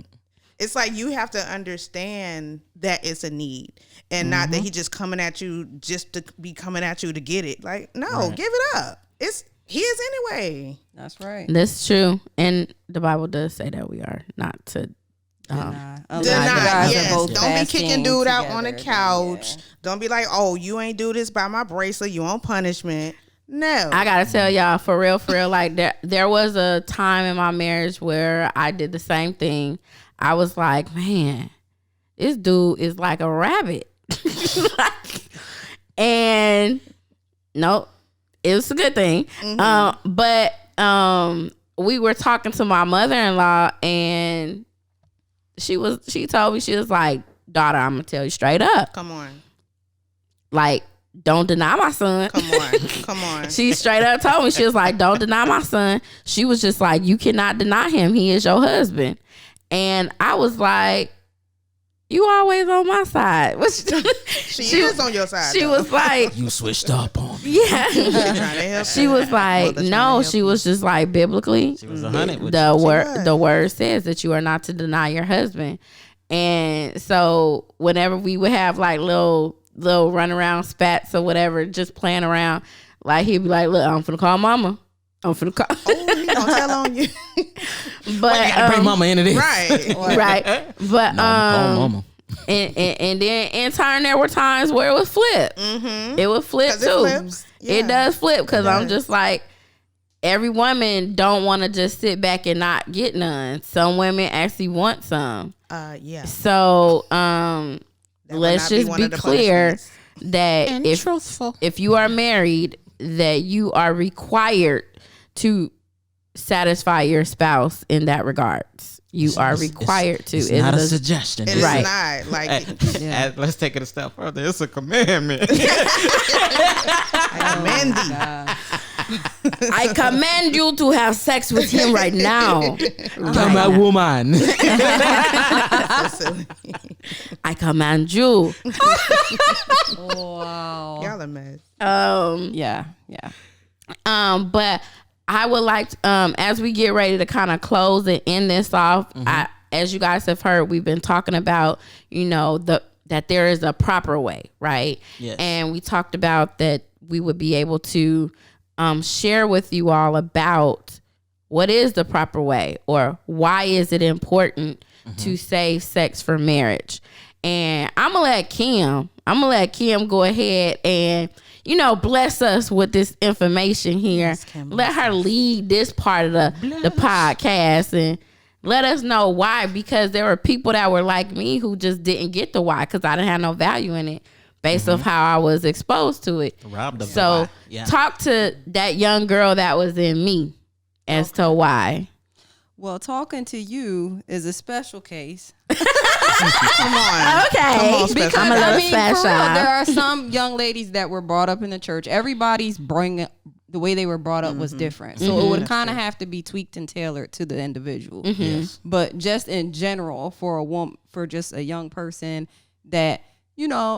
It's like, you have to understand that it's a need, and not that he just coming at you just to be coming at you to get it. Like, no, give it up. It's his anyway. That's right. That's true. And the Bible does say that we are not to deny. Yes. Don't be kicking dude out on the couch. Yeah. Don't be like, oh, you ain't do this by my bracelet, you on punishment. No. I gotta tell y'all, for real, like there was a time in my marriage where I did the same thing. I was like, man, this dude is like a rabbit. And no, it was a good thing. But we were talking to my mother-in-law, and she told me, she was like, daughter, I'm gonna tell you straight up. Come on. Like, don't deny my son. Come on. She straight up told me, she was like, don't deny my son. She was just like, you cannot deny him. He is your husband. And I was like, you always on my side. She is on your side. She was like, you switched up on me. Yeah. She was like, no, she was just like, biblically, she was 100 with the word says that you are not to deny your husband. And so whenever we would have like little run around spats or whatever, just playing around, like, he'd be like, look, I'm finna call mama. I'm finna call. Oh, he gonna tell on you. But you gotta bring mama into this. Right. But mama. And then in turn, there were times where it would flip. It would flip too. It does flip, because I'm just like, every woman don't want to just sit back and not get none. Some women actually want some. Yeah. So let's just be clear that if you are married, that you are required to satisfy your spouse in that regards. You are required to. It's not a suggestion. It is not. Like, let's take it a step further. It's a commandment. I command you to have sex with him right now. Come on, woman. I command you. Wow. Y'all a mess. Yeah. But I would like to, as we get ready to kind of close and end this off, as you guys have heard, we've been talking about, that there is a proper way, right? Yes. And we talked about that we would be able to share with you all about what is the proper way, or why is it important to save sex for marriage. And I'm gonna let Kim go ahead and bless us with this information here. Let her lead this part of the podcast and let us know why, because there were people that were like me who just didn't get the why, because I didn't have no value in it based off how I was exposed to it. So talk to that young girl that was in me as to why. Well, talking to you is a special case. Come on. Okay. Because I'm a little special. For real, there are some young ladies that were brought up in the church. Everybody's the way they were brought up was different. So it would kind of have to be tweaked and tailored to the individual. Yes. But just in general, for just a young person that,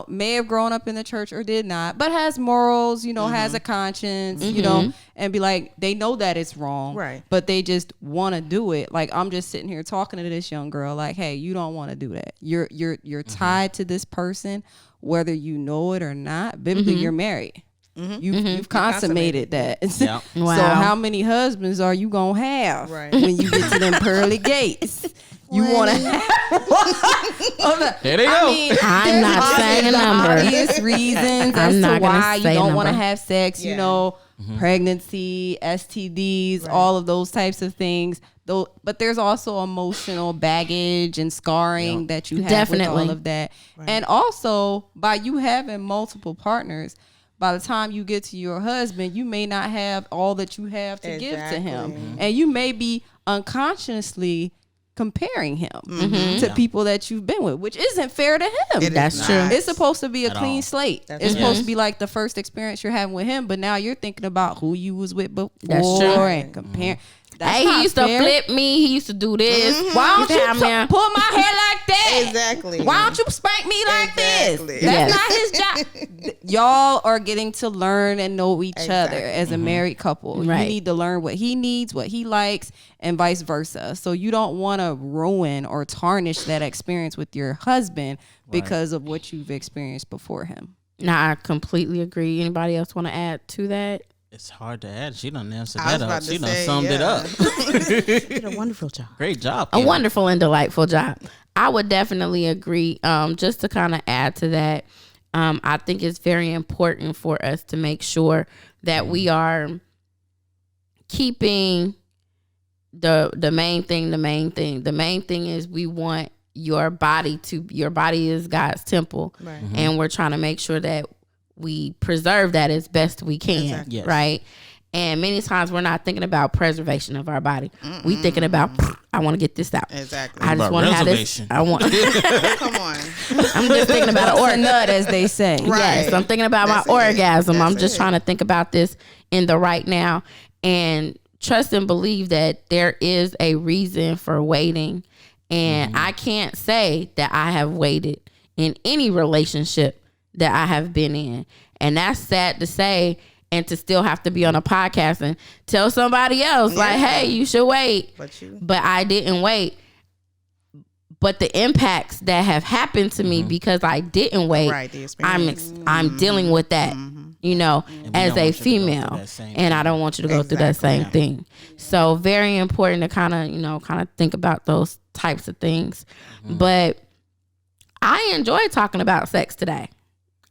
may have grown up in the church or did not, but has morals, has a conscience, and be like, they know that it's wrong, right? But they just want to do it. Like, I'm just sitting here talking to this young girl, like, hey, you don't want to do that. You're tied to this person, whether you know it or not. Biblically, you're married. You've consummated that. Yep. Wow. So how many husbands are you gonna have when you get to them pearly gates? You want to have There they go. I'm not saying a number. Obvious reasons as to why you don't want to have sex. Pregnancy, STDs, all of those types of things. But there's also emotional baggage and scarring that you have with all of that. Right. And also, by you having multiple partners, by the time you get to your husband, you may not have all that you have to give to him. And you may be unconsciously comparing him to people that you've been with, which isn't fair to him. That's true. It's supposed to be a clean slate. It's supposed to be like the first experience you're having with him, but now you're thinking about who you was with before. That's true. And comparing. Hey, he used to flip me. He used to do this. Why don't you pull my hair like that? Exactly. Why don't you spank me like this? That's not his job. Y'all are getting to learn and know each other as a married couple. Right. You need to learn what he needs, what he likes, and vice versa. So you don't want to ruin or tarnish that experience with your husband because of what you've experienced before him. Nah, I completely agree. Anybody else want to add to that? It's hard to add. She done answered I was that about up. to She done say, summed it up. You did a wonderful job. Great job. A Kim. wonderful and delightful job. I would definitely agree. Just to kind of add to that, I think it's very important for us to make sure that we are keeping the main thing. The main thing is we want your body is God's temple, Right. and we're trying to make sure that we preserve that as best we can, Exactly. Yes. right? And many times we're not thinking about preservation of our body. We thinking about, I want to get this out. Exactly. I just About want to have this. reservation. I want. Come on. I'm just thinking about Or nut, as they say. Right. Yes, I'm thinking about That's my it. orgasm. That's I'm just it. trying to think about this in the right now and trust and believe that there is a reason for waiting. And I can't say that I have waited in any relationship that I have been in. And that's sad to say, and to still have to be on a podcast and tell somebody else, like, hey, you should wait. But I didn't wait. But the impacts that have happened to me because I didn't wait, Right, the experience. I'm dealing with that, as a female. And I don't want you to go through that same thing. So very important to kind of think about those types of things. But I enjoyed talking about sex today.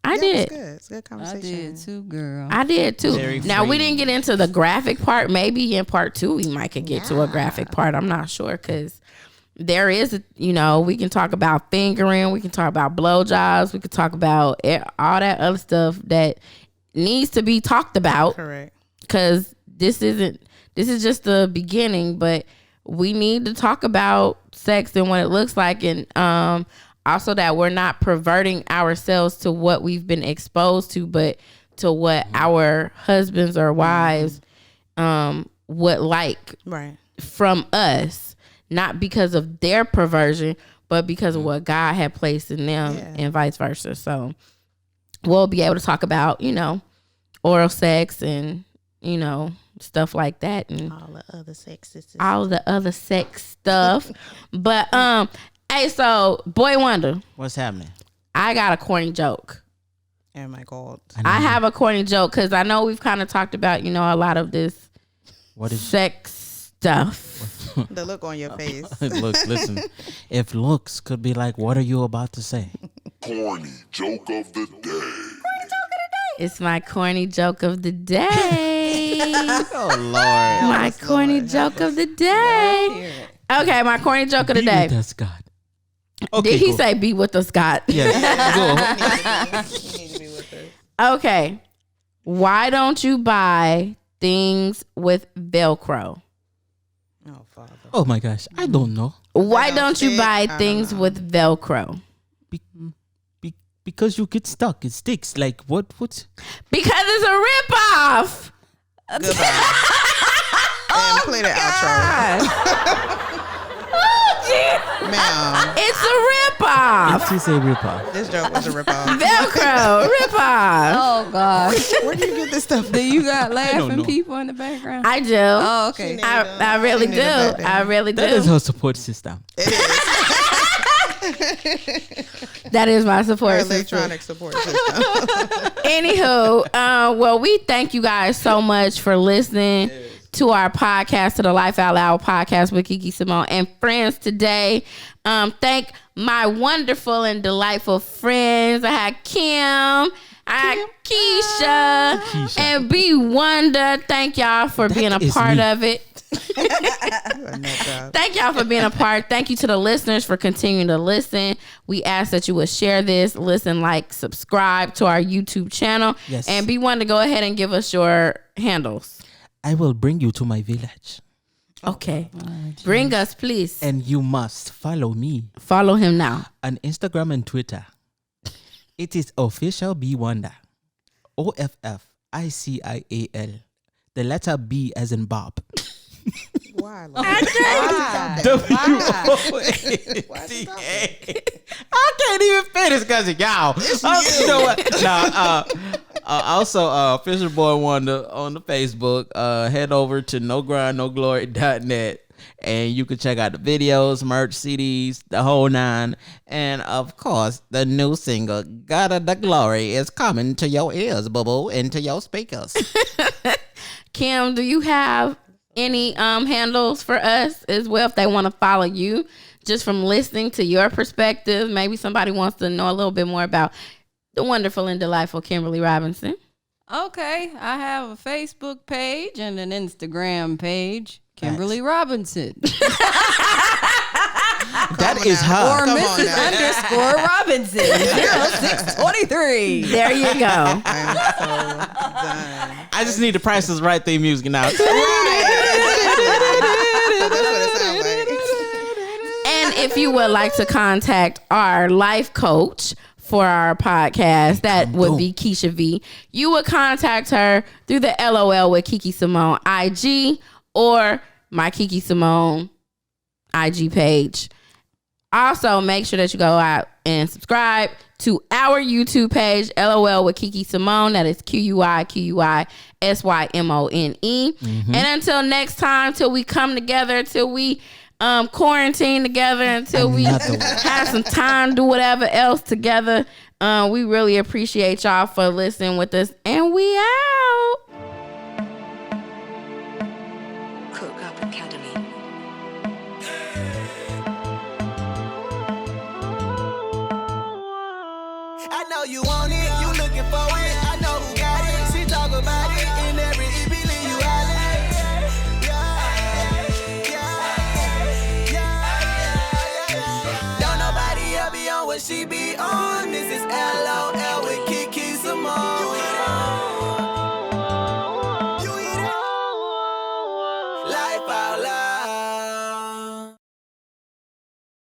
I did. It's a good I conversation. did too, girl. I did too. Very Now we freeing. didn't get into the graphic part. Maybe in part 2 we might could get to a graphic part. I'm not sure because there is, we can talk about fingering, we can talk about blowjobs, we can talk about all that other stuff that needs to be talked about. Correct. Because this is just the beginning, but we need to talk about sex and what it looks like, and also that we're not perverting ourselves to what we've been exposed to, but to what our husbands or wives would like Right. from us, not because of their perversion, but because of what God had placed in them, and vice versa. So we'll be able to talk about, oral sex and you know, stuff like that, and All the other sexes. all the other sex stuff. But hey, so Boy Wonder, What's happening? I got a corny joke. Oh my God. I have a corny joke because I know we've kind of talked about, you know, a lot of this What is sex stuff. The look on your face. Look, listen. If looks could be like, what are you about to say? Corny joke of the day. It's my corny joke of the day. Oh Lord. My corny joke of the day. Okay, my corny joke of the Be day. with us, God. Okay, Did he cool. say be with us, Scott? Yes. Go. You need to be with us. Okay. Why don't you buy things with Velcro? Oh, Father. Oh my gosh. I don't know. Why don't don't you stick? buy I don't things know. with Velcro? Because you get stuck. It sticks. Like what? What? Because it's a ripoff. Goodbye. And play the outro. Ma'am, It's a ripoff. She say ripoff. this joke was a ripoff. Velcro ripoff. Oh gosh. Where do you get this stuff? Do you got don't laughing know. people in the background? I do. Oh, okay. I really She do. need a back I really That is do. her support system. It is. That is my Our support system. electronic support system. Anywho, well, we thank you guys so much for listening to our podcast, to the Life Out Loud podcast with QuiQui Symone and friends today. Thank my wonderful and delightful friends. I had Kim, I had Keisha, and B Wonder. Thank y'all for being a is part me. of it. Thank y'all for being a part. Thank you to the listeners for continuing to listen. We ask that you would share this, listen, like, subscribe to our YouTube channel. Yes. And be one to go ahead and give us your handles. I will bring you to my village, Okay. Bring us, please. and you must follow me Follow him now. on Instagram and Twitter. It is official B Wonder. OFFICIAL. The letter B as in Bob. Why? Lord? I can't even finish because of y'all. You know what? Nah, also, Fisher Boy Wonder on the Facebook. Head over to nogrindnoglory.net and you can check out the videos, merch, CDs, the whole nine. And of course, the new single, God of the Glory, is coming to your ears, boo-boo, and to your speakers. Kim, do you have any handles for us as well if they want to follow you just from listening to your perspective? Maybe somebody wants to know a little bit more about the wonderful and delightful Kimberly Robinson. Okay, I have a Facebook page and an Instagram page, Kimberly Robinson, That is her. or Come on Mrs. now. underscore Robinson 0623. There you go. I'm so done. I just need the prices right theme music now. That's what it sounds like. And if you would like to contact our life coach for our podcast, that would be Keisha V. You would contact her through the LOL with QuiQui Symone IG or my QuiQui Symone IG page. Also, make sure that you go out and subscribe to our YouTube page, LOL with QuiQui Symone. That is QuiQui Symone. And until next time, till we come together, till we quarantine together, until we have some time to do whatever else together. We really appreciate y'all for listening with us, and we out. Cook Up Academy. I know you want it, you looking for it. I know who got it. She talk about it in every EP, leave you hollering. Yeah. Don't nobody ever be on what she be on. This is LOL.